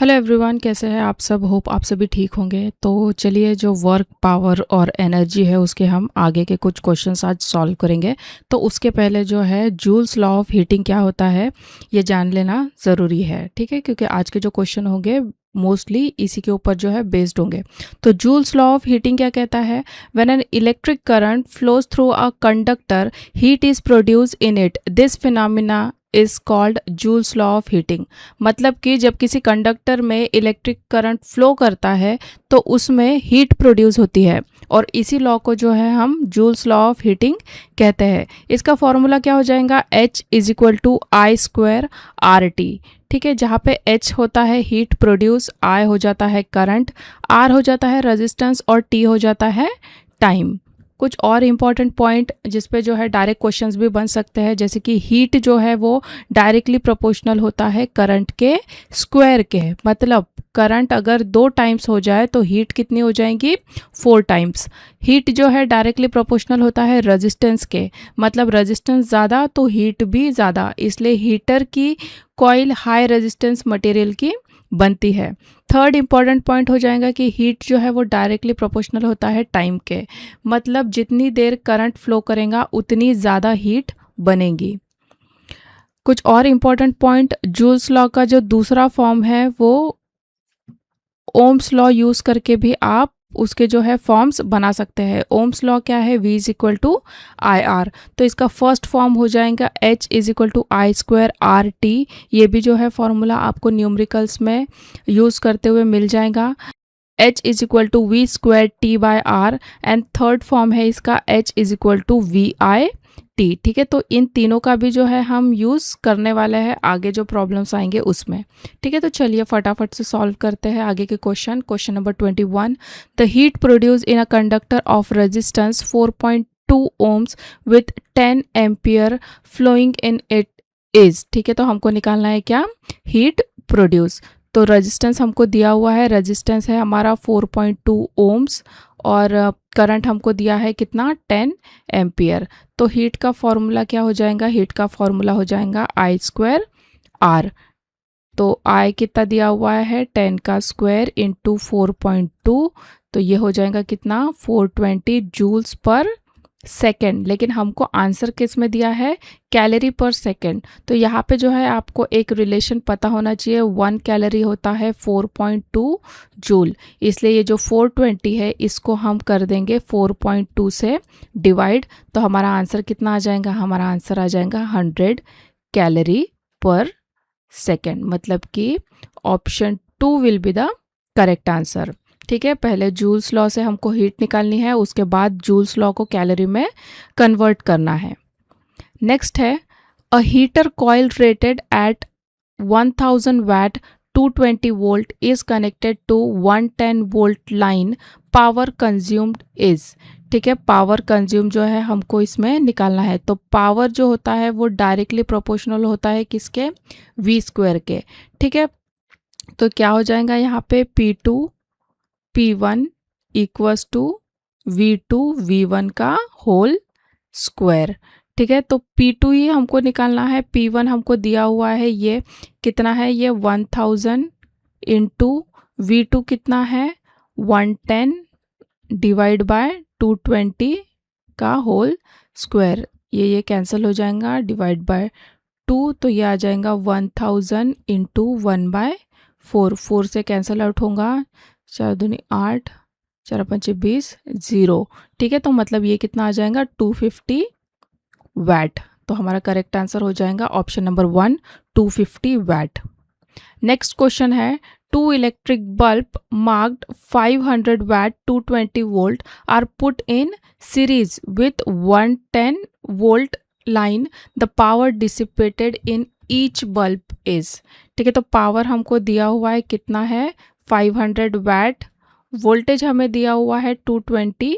Hello everyone, कैसे हैं आप सब। होप आप सभी ठीक होंगे। तो चलिए, जो वर्क पावर और एनर्जी है उसके हम आगे के कुछ क्वेश्चंस आज सॉल्व करेंगे। तो उसके पहले जो है जूल्स लॉ ऑफ हीटिंग क्या होता है ये जान लेना ज़रूरी है, ठीक है, क्योंकि आज के जो क्वेश्चन होंगे मोस्टली इसी के ऊपर जो है बेस्ड होंगे। तो जूल्स लॉ ऑफ हीटिंग क्या कहता है? When an electric current flows through a conductor, heat is produce in it. This phenomena is called joules law of heating. मतलब कि जब किसी कंडक्टर में इलेक्ट्रिक करंट फ्लो करता है तो उसमें हीट प्रोड्यूस होती है, और इसी लॉ को जो है हम जूल्स लॉ ऑफ हीटिंग कहते हैं। इसका फॉर्मूला क्या हो जाएगा? H is equal to I square R T. ठीक है, जहाँ पे H होता है हीट प्रोड्यूस, I हो जाता है करंट, R हो जाता है रेजिस्टेंस और T हो जाता है टाइम। कुछ और इम्पॉर्टेंट पॉइंट जिस पे जो है डायरेक्ट क्वेश्चंस भी बन सकते हैं, जैसे कि हीट जो है वो डायरेक्टली प्रोपोर्शनल होता है करंट के स्क्वायर के। मतलब करंट अगर 2 टाइम्स हो जाए तो हीट कितनी हो जाएगी? 4 टाइम्स। हीट जो है डायरेक्टली प्रोपोर्शनल होता है रेजिस्टेंस के। मतलब रेजिस्टेंस ज़्यादा तो हीट भी ज़्यादा, इसलिए हीटर की कॉइल हाई रेजिस्टेंस मटेरियल की बनती है। थर्ड इंपॉर्टेंट पॉइंट हो जाएगा कि हीट जो है वो डायरेक्टली प्रोपोर्शनल होता है टाइम के। मतलब जितनी देर करंट फ्लो करेगा उतनी ज़्यादा हीट बनेगी। कुछ और इम्पॉर्टेंट पॉइंट, जूल्स लॉ का जो दूसरा फॉर्म है वो ओम्स लॉ यूज़ करके भी आप उसके जो है फॉर्म्स बना सकते हैं। ओम्स लॉ क्या है? V is equal to I R. तो इसका फर्स्ट फॉर्म हो जाएगा H is equal to I square R T. ये भी जो है फॉर्मूला आपको न्यूमेरिकल्स में यूज़ करते हुए मिल जाएगा। H is equal to V square T by R. And third form है इसका H is equal to V I T. ठीक है, तो इन तीनों का भी जो है हम यूज़ करने वाले हैं आगे जो प्रॉब्लम्स आएंगे उसमें। ठीक है, तो चलिए फटाफट से सॉल्व करते हैं आगे के question. Question number 21, the heat produce in a conductor of resistance 4.2 ohms with 10 ampere flowing in it is. ठीक है, तो हमको निकालना है क्या? Heat produce. तो रेजिस्टेंस हमको दिया हुआ है, रेजिस्टेंस है हमारा 4.2 ohms और करंट हमको दिया है कितना? 10 एम्पियर। तो हीट का फॉर्मूला क्या हो जाएगा? हीट का फॉर्मूला हो जाएगा आई स्क्वायर आर। तो आई कितना दिया हुआ है? 10 का स्क्वायर इंटू 4.2, तो ये हो जाएगा कितना? 420 जूल्स पर सेकेंड। लेकिन हमको आंसर किस में दिया है? कैलोरी पर सेकेंड। तो यहाँ पे जो है आपको एक रिलेशन पता होना चाहिए। 1 कैलोरी होता है 4.2 जूल, इसलिए ये जो 420 है इसको हम कर देंगे 4.2 से डिवाइड। तो हमारा आंसर कितना आ जाएगा? हमारा आंसर आ जाएगा 100 कैलोरी पर सेकेंड। मतलब कि option 2 will be the correct answer. ठीक है, पहले जूल्स लॉ से हमको हीट निकालनी है, उसके बाद जूल्स लॉ को कैलोरी में कन्वर्ट करना है। नेक्स्ट है, अ heater coil rated eight 1000 watt 220 volt is connected to 110 volt line, power consumed is. ठीक है, पावर कंज्यूम जो है हमको इसमें निकालना है। तो पावर जो होता है वो डायरेक्टली प्रोपोर्शनल होता है किसके? वी स्क्वायर के। ठीक है, तो क्या हो जाएगा यहाँ पे? P2 P1 equals to V2 V1 का होल स्क्वायर। ठीक है, तो P2 ही हमको निकालना है, P1 हमको दिया हुआ है ये कितना है? ये 1000 इंटू V2 कितना है? 110 डिवाइड बाय 220 का होल स्क्वायर। ये कैंसिल हो जाएगा, डिवाइड बाय 2, तो ये आ जाएगा 1000 इंटू 1/4। 4 से कैंसिल आउट होगा, 4 दूनी 8, 4 पंचे 20, 0। ठीक है, तो मतलब ये कितना आ जाएगा? 250 वैट। तो हमारा करेक्ट आंसर हो जाएगा option number 1, 250 watt. Next question है, 2 electric bulb marked 500 watt 220 volt are put in series with 110 volt line. The power dissipated in each bulb is। ठीक है, तो पावर हमको दिया हुआ है कितना है? 500 watt। वोल्टेज हमें दिया हुआ है 220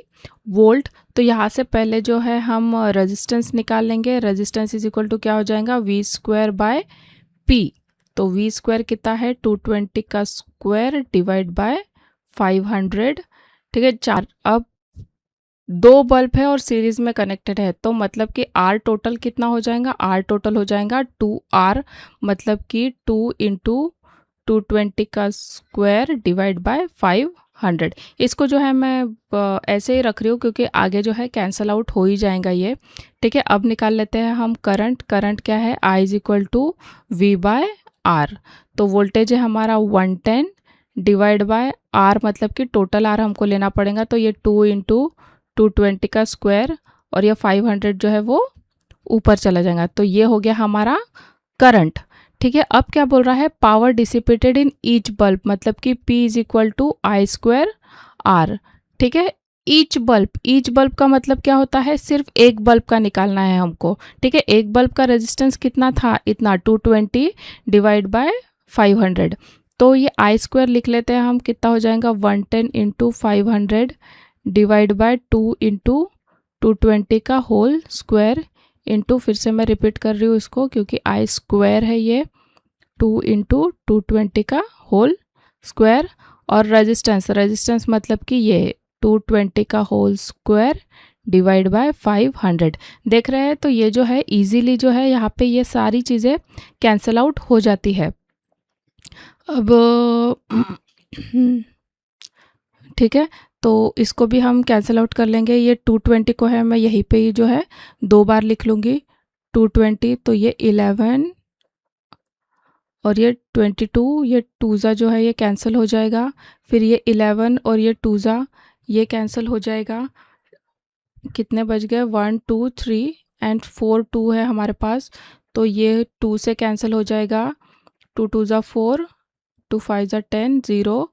वोल्ट। तो यहाँ से पहले जो है हम रेजिस्टेंस निकाल लेंगे। रेजिस्टेंस इज इक्वल टू क्या हो जाएगा? V square by P. तो वी स्क्वायर कितना है? 220 का स्क्वायर डिवाइड बाय 500। ठीक है, 4। अब 2 बल्ब है और सीरीज में कनेक्टेड है, तो मतलब कि आर टोटल कितना हो जाएगा? आर टोटल हो जाएगा 2R। मतलब कि 2 इंटू 220 का स्क्वायर डिवाइड बाय 500। इसको जो है मैं ऐसे ही रख रही हूँ क्योंकि आगे जो है कैंसल आउट हो ही जाएगा ये। ठीक है, अब निकाल लेते हैं हम करंट। करंट क्या है, I is equal to V by R. तो वोल्टेज है हमारा 110 डिवाइड बाय आर, मतलब कि टोटल आर हमको लेना पड़ेगा। तो ये 2 इंटू 220 का स्क्वायर और ये 500 जो है वो ऊपर चला जाएगा। तो ये हो गया हमारा करंट। ठीक है, अब क्या बोल रहा है, power dissipated in each bulb, मतलब कि P is equal to I square R. ठीक है, ईच बल्ब का मतलब क्या होता है, सिर्फ एक बल्ब का निकालना है हमको। ठीक है, एक बल्ब का रेजिस्टेंस कितना था, इतना 220 डिवाइड बाय 500। तो ये आई स्क्वायर लिख लेते हैं हम, कितना हो जाएगा 110 इंटू 500 डिवाइड बाय 2 इंटू 220 का होल स्क्वायर इंटू, फिर से मैं रिपीट कर रही हूँ इसको क्योंकि आई स्क्वायर है ये, 2 इंटू 220 का होल स्क्वायर और रेजिस्टेंस मतलब कि ये 220 का होल स्क्वायर डिवाइड बाय 500। देख रहे हैं, तो ये जो है इजीली जो है यहाँ पे ये सारी चीज़ें कैंसल आउट हो जाती है। अब ठीक है, तो इसको भी हम कैंसिल आउट कर लेंगे। ये 220 को है मैं यहीं पे ही जो है 2 बार लिख लूँगी, 220 तो ये 11 और ये 22, ये 2 जो है ये कैंसिल हो जाएगा। फिर ये 11 और ये 2 ये कैंसिल हो जाएगा। कितने बच गए, 1 2 3 एंड 4 2 है हमारे पास, तो ये 2 से कैंसिल हो जाएगा। 2 2 4, 2 5 10, 0।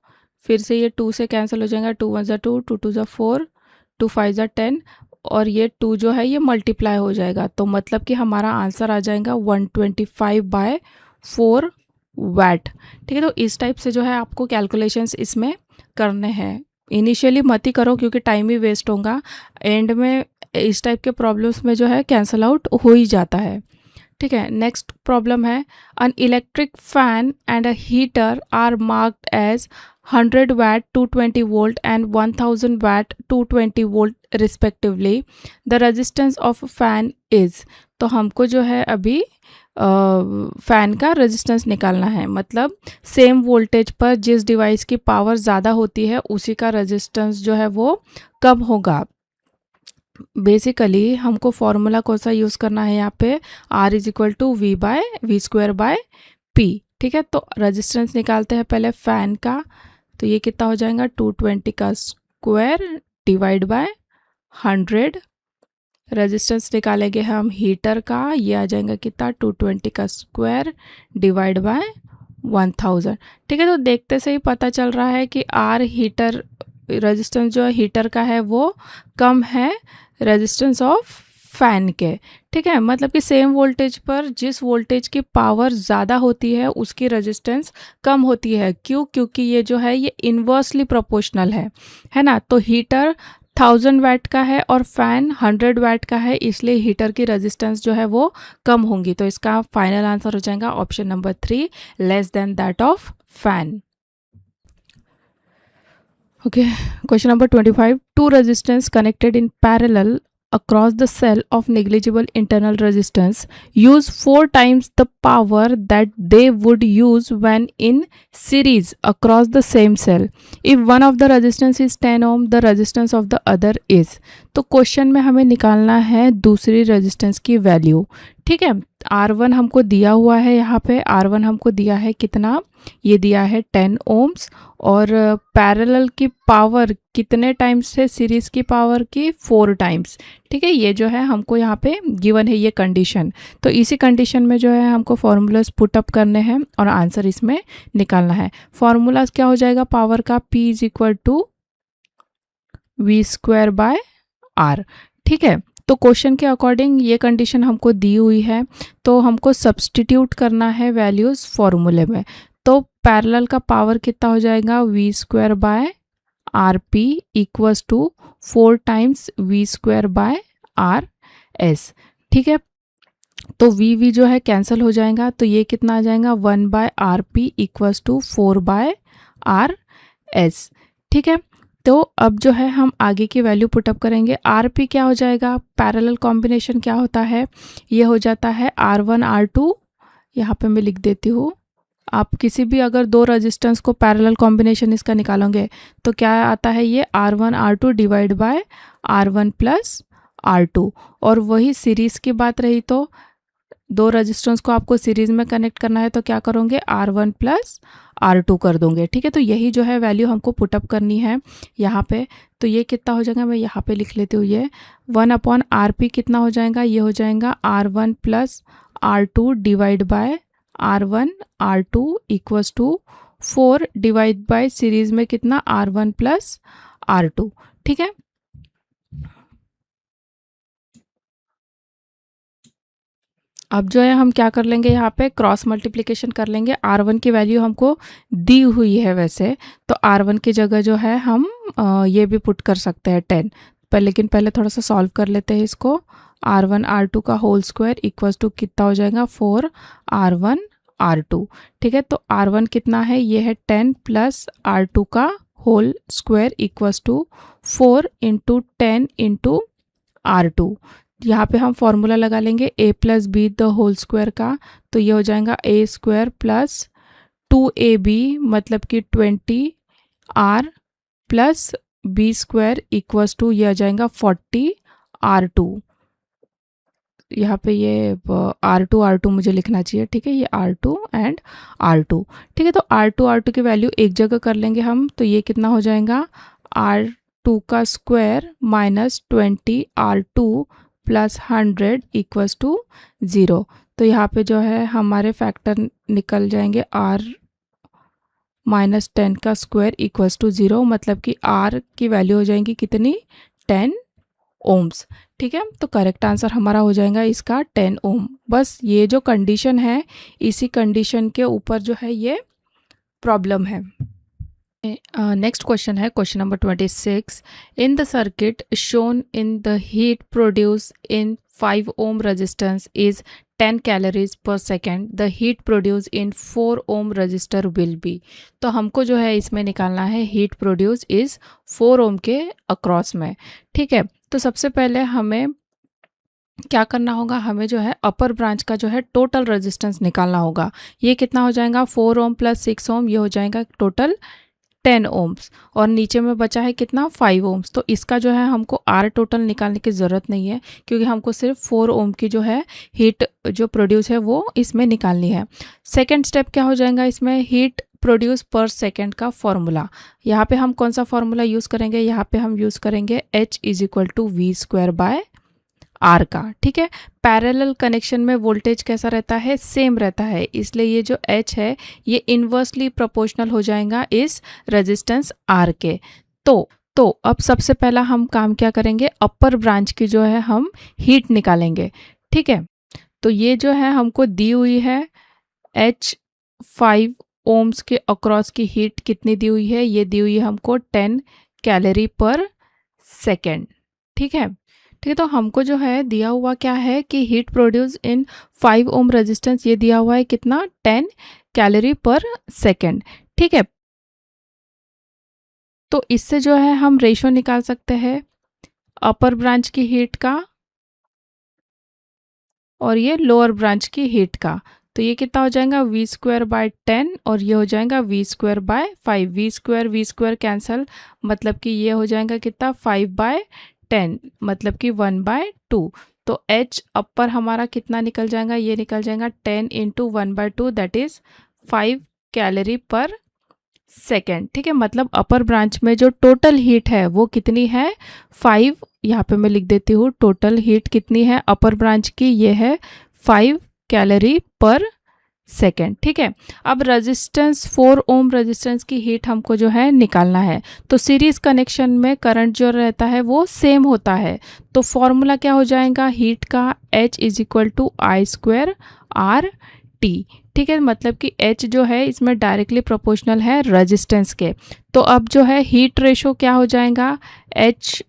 फिर से ये 2 से कैंसिल हो जाएगा, 2 1 2, 2 2 4, 2 5 10 और ये 2 जो है ये मल्टीप्लाई हो जाएगा। तो मतलब कि हमारा आंसर आ जाएगा 125/4 वैट। ठीक है, तो इस टाइप से जो है आपको कैलकुलेशंस इसमें करने हैं। इनिशियली मत ही करो क्योंकि टाइम ही वेस्ट होगा, एंड में इस टाइप के प्रॉब्लम्स में जो है कैंसिल आउट हो ही जाता है। ठीक है, नेक्स्ट प्रॉब्लम है, an electric fan and a heater are marked as 100 watt 220 volt and 1000 watt 220 volt respectively. The resistance of fan is, तो हमको जो है अभी फ़ैन का रेजिस्टेंस निकालना है। मतलब सेम वोल्टेज पर जिस डिवाइस की पावर ज़्यादा होती है उसी का रेजिस्टेंस जो है वो कम होगा। बेसिकली हमको फॉर्मूला कौन सा यूज़ करना है यहाँ पे, R is equal to V square by P. ठीक है, तो रेजिस्टेंस निकालते हैं पहले फ़ैन का, तो ये कितना हो जाएगा 220 का स्क्वायर डिवाइड बाय 100। रेजिस्टेंस निकालेंगे हम हीटर का, ये आ जाएगा कितना 220 का स्क्वायर डिवाइड बाय 1000। ठीक है, तो देखते से ही पता चल रहा है कि आर हीटर रेजिस्टेंस जो हीटर का है वो कम है रेजिस्टेंस ऑफ फैन के। ठीक है, मतलब कि सेम वोल्टेज पर जिस वोल्टेज की पावर ज़्यादा होती है उसकी रेजिस्टेंस कम होती है। क्यों, क्योंकि ये जो है ये इन्वर्सली प्रोपोर्शनल है ना। तो हीटर 1000 वाट का है और फैन 100 वाट का है, इसलिए हीटर की रेजिस्टेंस जो है वो कम होंगी। तो इसका फाइनल आंसर हो जाएगा option number 3, less than that of fan. Okay, question number 25. Two resistors connected in parallel across the cell of negligible internal resistance use 4 times the power that they would use when in series across the same cell. If one of the resistance is 10 ohm, the resistance of the other is. तो question में हमें निकालना है दूसरी resistance की value. ठीक है, R1 हमको दिया हुआ है, यहाँ पे R1 हमको दिया है कितना, ये दिया है 10 ohms और पैरेलल की पावर कितने टाइम्स है, सीरीज़ की पावर की 4 टाइम्स। ठीक है, ये जो है हमको यहाँ पे गिवन है ये कंडीशन। तो इसी कंडीशन में जो है हमको फार्मूलाज पुटअप करने हैं और आंसर इसमें निकालना है। फार्मूलाज क्या हो जाएगा पावर का, P is equal to V square by R. ठीक है, तो क्वेश्चन के अकॉर्डिंग ये कंडीशन हमको दी हुई है, तो हमको सब्सटीट्यूट करना है वैल्यूज़ फॉर्मूले में। तो पैरेलल का पावर कितना हो जाएगा, V square by R P equals to 4 times V square by R S. ठीक है, तो वी जो है कैंसिल हो जाएगा, तो ये कितना आ जाएगा 1 by R P equals to 4 by R S. ठीक है, तो अब जो है हम आगे की वैल्यू पुटअप करेंगे। आर पी क्या हो जाएगा, पैरेलल कॉम्बिनेशन क्या होता है, ये हो जाता है R1 R2, यहाँ पे मैं लिख देती हूँ आप किसी भी अगर दो रेजिस्टेंस को पैरेलल कॉम्बिनेशन इसका निकालोगे तो क्या आता है, ये R1 R2 divide by R1 plus R2। और वही सीरीज़ की बात रही तो दो रेजिस्टेंस को आपको सीरीज़ में कनेक्ट करना है तो क्या करोगे, R1 प्लस R2 कर दोगे। ठीक है, तो यही जो है वैल्यू हमको पुटअप करनी है यहाँ पे। तो ये कितना हो जाएगा, मैं यहाँ पे लिख लेती हूँ, ये 1/RP कितना हो जाएगा, ये हो जाएगा R1 plus R2 divide by R1 R2 equals to 4 divide by series में कितना, R1 प्लस R2। ठीक है, अब जो है हम क्या कर लेंगे, यहाँ पे क्रॉस मल्टीप्लिकेशन कर लेंगे। R1 की वैल्यू हमको दी हुई है वैसे, तो R1 की जगह जो है हम ये भी पुट कर सकते हैं 10 पर, लेकिन पहले थोड़ा सा सॉल्व कर लेते हैं इसको। R1 R2 का होल स्क्वायर इक्वल्स टू कितना हो जाएगा, 4 R1 R2। ठीक है, तो R1 कितना है, ये है 10 प्लस R2 का whole square equals to 4 into 10 into R2। यहाँ पे हम फॉर्मूला लगा लेंगे a plus b the whole square का, तो ये हो जाएगा a स्क्वायर प्लस 2ab मतलब कि 20r plus b square equals to ये आ जाएगा 40r2। यहाँ पे ये R2 मुझे लिखना चाहिए। ठीक है, ये R2 एंड R2। ठीक है, तो R2 की वैल्यू एक जगह कर लेंगे हम, तो ये कितना हो जाएगा, R2 का square minus 20R2 plus 100 equals to 0। तो यहाँ पे जो है हमारे फैक्टर निकल जाएंगे, R माइनस 10 का स्क्वायर इक्वल्स टू 0, मतलब कि R की वैल्यू हो जाएगी कितनी, 10 ओम्स। ठीक है, तो करेक्ट आंसर हमारा हो जाएगा इसका 10 ओम। बस ये जो कंडीशन है, इसी कंडीशन के ऊपर जो है ये प्रॉब्लम है। नेक्स्ट क्वेश्चन है question number 26। In the circuit shown in the heat produce in 5 ohm resistance is 10 calories per second. The heat produced in 4 ohm resistor will be। तो हमको जो है इसमें निकालना है हीट प्रोड्यूस इज 4 ohm के across में। ठीक है, तो सबसे पहले हमें क्या करना होगा, हमें जो है अपर ब्रांच का जो है टोटल रेजिस्टेंस निकालना होगा। ये कितना हो जाएगा, 4 ohm प्लस 6 ohm, ये हो जाएगा टोटल 10 ओम्स। और नीचे में बचा है कितना, 5 ओम्स। तो इसका जो है हमको आर टोटल निकालने की ज़रूरत नहीं है, क्योंकि हमको सिर्फ 4 ओम की जो है हीट जो प्रोड्यूस है वो इसमें निकालनी है। सेकंड स्टेप क्या हो जाएगा, इसमें हीट प्रोड्यूस पर सेकंड का फॉर्मूला। यहाँ पे हम कौन सा फॉर्मूला यूज़ करेंगे, यहाँ पे हम यूज़ करेंगे H is equal to V square by R का। ठीक है, पैरेलल कनेक्शन में वोल्टेज कैसा रहता है, सेम रहता है, इसलिए ये जो H है ये इन्वर्सली प्रोपोर्शनल हो जाएगा इस रेजिस्टेंस R के। तो अब सबसे पहला हम काम क्या करेंगे, अपर ब्रांच की जो है हम हीट निकालेंगे। ठीक है, तो ये जो है हमको दी हुई है H 5 ओम्स के अक्रॉस की हीट कितनी दी हुई है, ये दी हुई है हमको 10 कैलोरी पर सेकेंड। ठीक है, तो हमको जो है दिया हुआ क्या है कि हीट प्रोड्यूस इन 5 ओम रेजिस्टेंस, ये दिया हुआ है कितना, 10 कैलोरी पर सेकेंड। ठीक है, तो इससे जो है हम रेशो निकाल सकते हैं अपर ब्रांच की हीट का और ये लोअर ब्रांच की हीट का। तो ये कितना हो जाएगा, वी स्क्वायर बाय 10 और ये हो जाएगा V square by 5। V square cancel, मतलब कि ये हो जाएगा कितना, 5/10 मतलब कि 1/2। तो H अपर हमारा कितना निकल जाएगा, ये निकल जाएगा 10 इंटू 1/2 दैट इज 5 कैलोरी पर सेकेंड। ठीक है, मतलब अपर ब्रांच में जो टोटल हीट है वो कितनी है, 5। यहाँ पे मैं लिख देती हूँ टोटल हीट कितनी है अपर ब्रांच की, ये है 5 कैलोरी पर सेकेंड। ठीक है, अब रेजिस्टेंस 4 ओम रेजिस्टेंस की हीट हमको जो है निकालना है। तो सीरीज कनेक्शन में करंट जो रहता है वो सेम होता है, तो फॉर्मूला क्या हो जाएगा हीट का, H is equal to I square R T. ठीक है, मतलब कि H जो है इसमें डायरेक्टली प्रोपोर्शनल है रेजिस्टेंस के। तो अब जो है हीट रेशो क्या हो जाएगा, H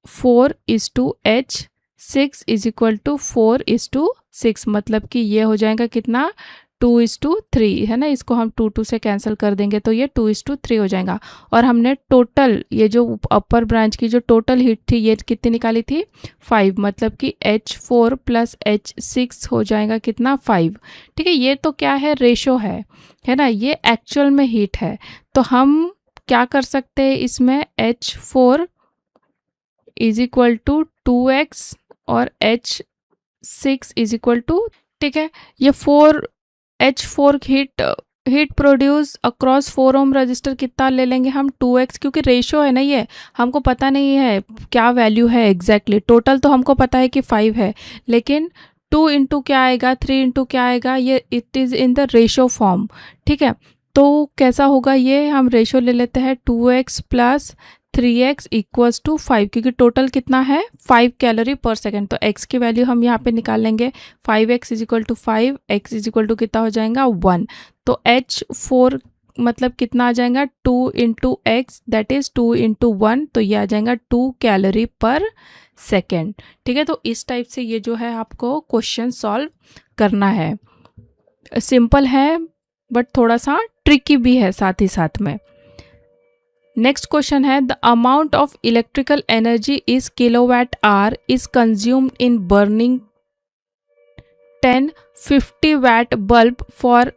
4:H 6 is equal to 4:6, मतलब कि ये हो जाएगा कितना, 2:3 है ना, इसको हम 2 से कैंसिल कर देंगे तो ये 2:3 हो जाएगा। और हमने टोटल ये जो अपर ब्रांच की जो टोटल हीट थी ये कितनी निकाली थी 5, मतलब कि H4 + H6 हो जाएगा कितना 5। ठीक है, ये तो क्या है रेशो है ना, ये एक्चुअल में हीट है। तो हम क्या कर सकते हैं इसमें, H4 = 2x और H6 = ठीक है, ये H4 heat produce across 4 ohm resistor कितना ले लेंगे हम 2x, क्योंकि रेशो है ना, ये हमको पता नहीं है क्या वैल्यू है एग्जैक्टली। टोटल तो हमको पता है कि 5 है, लेकिन 2 इंटू क्या आएगा, 3 इंटू क्या आएगा, ये it is in the ratio form. ठीक है, तो कैसा होगा ये, हम रेशो ले लेते हैं 2x + 3x = 5, क्योंकि टोटल कितना है 5 कैलोरी पर सेकेंड। तो x की वैल्यू हम यहाँ पे निकाल लेंगे, 5x = 5, x = कितना हो जाएगा 1। तो H4 मतलब कितना आ जाएगा 2 into x, that is 2 into 1, तो ये आ जाएगा 2 कैलोरी पर सेकेंड। ठीक है, तो इस टाइप से ये जो है आपको क्वेश्चन सॉल्व करना है। सिंपल है बट थोड़ा सा ट्रिकी भी है साथ ही साथ में। नेक्स्ट क्वेश्चन है, the amount of electrical energy is kWh is consumed in burning 10 50 watt bulb for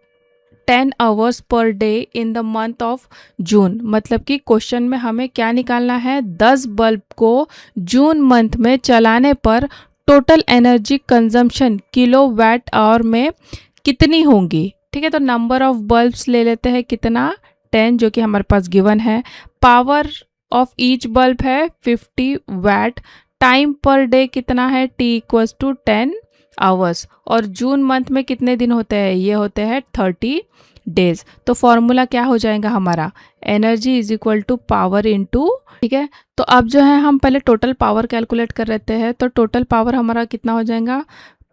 10 hours per day in the month of June. मतलब कि क्वेश्चन में हमें क्या निकालना है, 10 बल्ब को जून मंथ में चलाने पर टोटल एनर्जी कंजम्पशन kWh में कितनी होंगी। ठीक है, तो नंबर ऑफ बल्ब्स ले लेते हैं कितना 10, जो कि हमारे पास गिवन है। पावर ऑफ ईच बल्ब है 50 वाट। टाइम पर डे कितना है, T = 10 आवर्स। और जून मंथ में कितने दिन होते हैं, ये होते हैं 30 डेज। तो फॉर्मूला क्या हो जाएगा हमारा, एनर्जी = पावर इंटू। ठीक है, तो अब जो है हम पहले टोटल पावर कैलकुलेट कर लेते हैं। तो टोटल पावर हमारा कितना हो जाएगा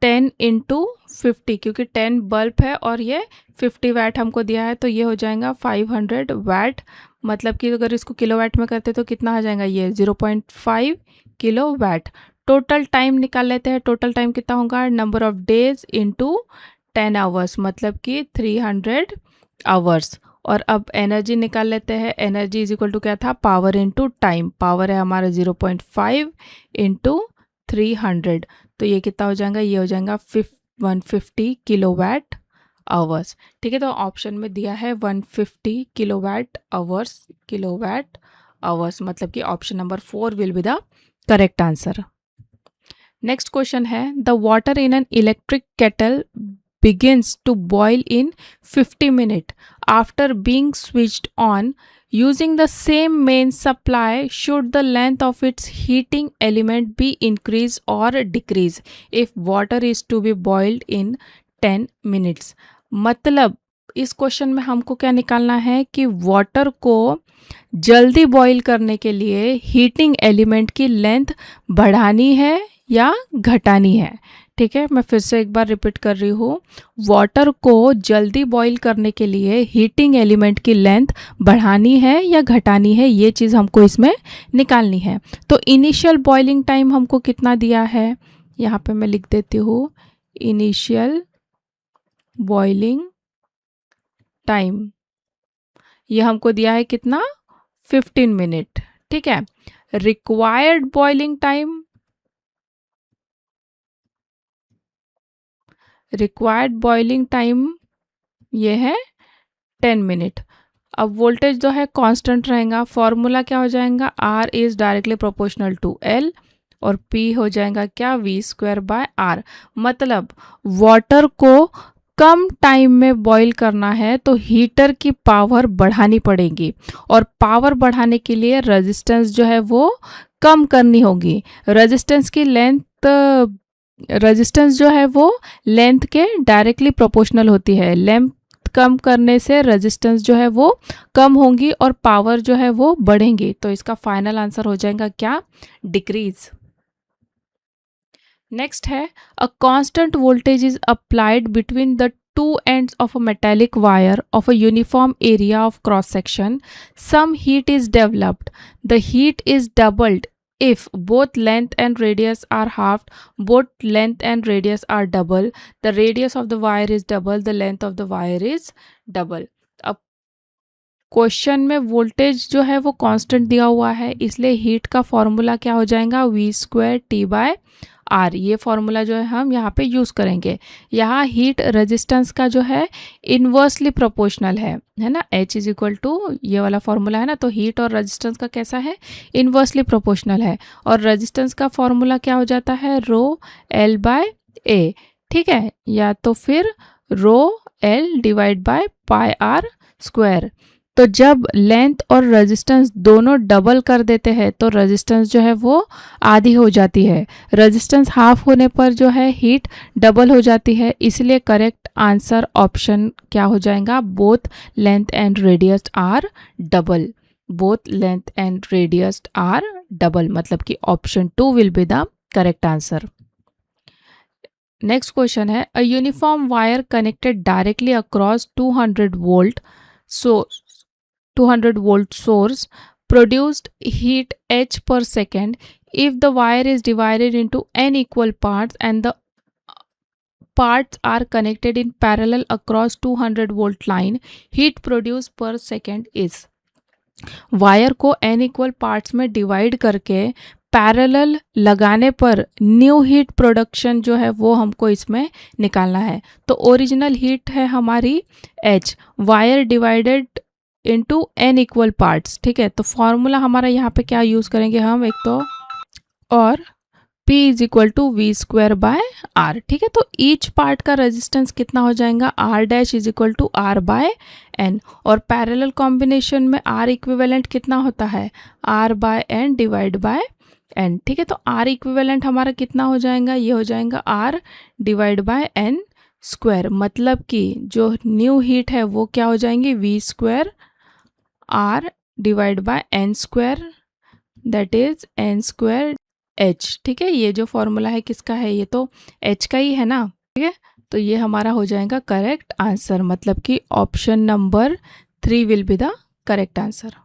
10 × 50, क्योंकि 10 बल्ब है और ये 50 वाट हमको दिया है, तो ये हो जाएगा 500 वाट। मतलब कि अगर इसको किलोवाट में करते तो कितना आ जाएगा, ये 0.5 किलोवाट। टोटल टाइम निकाल लेते हैं, टोटल टाइम कितना होगा, number of days into 10 hours, मतलब कि 300 आवर्स। और अब एनर्जी निकाल लेते हैं, एनर्जी = क्या था, पावर इंटू टाइम। पावर है हमारा 0.5 × 300, तो ये कितना हो जाएगा, ये हो जाएगा 150 किलोवाट आवर्स। ठीक है, तो ऑप्शन में दिया है 150 किलोवाट आवर्स, मतलब कि option number 4 will be the correct answer. Next question है, the water in an electric kettle begins to boil in 50 minutes after being switched on using the same main supply. Should the length of its heating element be increased or decreased if water is to be boiled in 10 minutes? मतलब इस question में हमको क्या निकालना है कि water को जल्दी बॉईल करने के लिए हीटिंग एलिमेंट की लेंथ बढ़ानी है या घटानी है। ठीक है, मैं फिर से एक बार रिपीट कर रही हूँ, वाटर को जल्दी बॉईल करने के लिए हीटिंग एलिमेंट की लेंथ बढ़ानी है या घटानी है, ये चीज़ हमको इसमें निकालनी है। तो इनिशियल बॉइलिंग टाइम हमको कितना दिया है, यहाँ पे मैं लिख देती हूँ, इनिशियल बॉइलिंग टाइम ये हमको दिया है कितना 15 मिनट। ठीक है, required boiling time, required boiling time ये है 10 मिनट। अब वोल्टेज जो है कांस्टेंट रहेगा, फॉर्मूला क्या हो जाएगा, R is directly proportional to L और P हो जाएगा क्या V²/R। मतलब वाटर को कम टाइम में बॉईल करना है तो हीटर की पावर बढ़ानी पड़ेगी, और पावर बढ़ाने के लिए रेजिस्टेंस जो है वो कम करनी होगी। रेजिस्टेंस की लेंथ, रेजिस्टेंस जो है वो लेंथ के डायरेक्टली प्रोपोर्शनल होती है। लेंथ कम करने से रेजिस्टेंस जो है वो कम होंगी और पावर जो है वो बढ़ेंगी। तो इसका फाइनल आंसर हो जाएगा क्या, डिक्रीज। नेक्स्ट है, a constant voltage is applied between the two ends of a metallic wire of a uniform area of cross section. Some heat is developed. The heat is doubled if both length and radius are halved, both length and radius are double, the radius of the wire is double, the length of the wire is double. अब question में voltage जो है वो constant दिया हुआ है, इसलिए heat का फॉर्मूला क्या हो जाएगा, V square T by R. ये फॉर्मूला जो है हम यहाँ पे यूज़ करेंगे. यहाँ हीट रेजिस्टेंस का जो है इन्वर्सली प्रोपोर्शनल है ना. H इज इक्वल टू ये वाला फॉर्मूला है ना, तो हीट और रेजिस्टेंस का कैसा है, इन्वर्सली प्रोपोर्शनल है. और रेजिस्टेंस का फॉर्मूला क्या हो जाता है, रो एल बाय ए. ठीक है, या तो फिर rho L divide by pi R square. तो जब लेंथ और रेजिस्टेंस दोनों डबल कर देते हैं तो रेजिस्टेंस जो है वो आधी हो जाती है. रेजिस्टेंस हाफ होने पर जो है हीट डबल हो जाती है. इसलिए करेक्ट आंसर ऑप्शन क्या हो जाएगा, both length and radius are double. Both length and radius are double, मतलब कि option 2 will be the correct answer. Next question है, a uniform wire connected directly across 200 volt 200 volt source produced heat H per second if the wire is divided into n equal parts and the parts are connected in parallel across 200 volt line. Heat produced per second is. Wire को n equal parts में divide करके parallel लगाने पर new heat production जो है वो हमको इसमें निकालना है. तो ओरिजिनल हीट है हमारी H, wire divided into n equal parts. ठीक है, तो फॉर्मूला हमारा यहाँ पे क्या यूज़ करेंगे हम, एक तो और P is equal to V square by R. ठीक है, तो ईच पार्ट का रेजिस्टेंस कितना हो जाएगा, R dash is equal to R by N. और पैरेलल कॉम्बिनेशन में आर इक्विवेलेंट कितना होता है, R by N divide by N. ठीक है, तो आर इक्विवेलेंट हमारा कितना हो जाएगा, ये हो जाएगा R divide by N square. मतलब कि जो न्यू हीट है वो क्या हो जाएंगी, V square R divide by N square, that is N square H. ठीक है, ये जो फॉर्मूला है किसका है, ये तो एच का ही है ना. ठीक है, तो ये हमारा हो जाएगा करेक्ट आंसर, मतलब कि option number 3 will be the correct answer.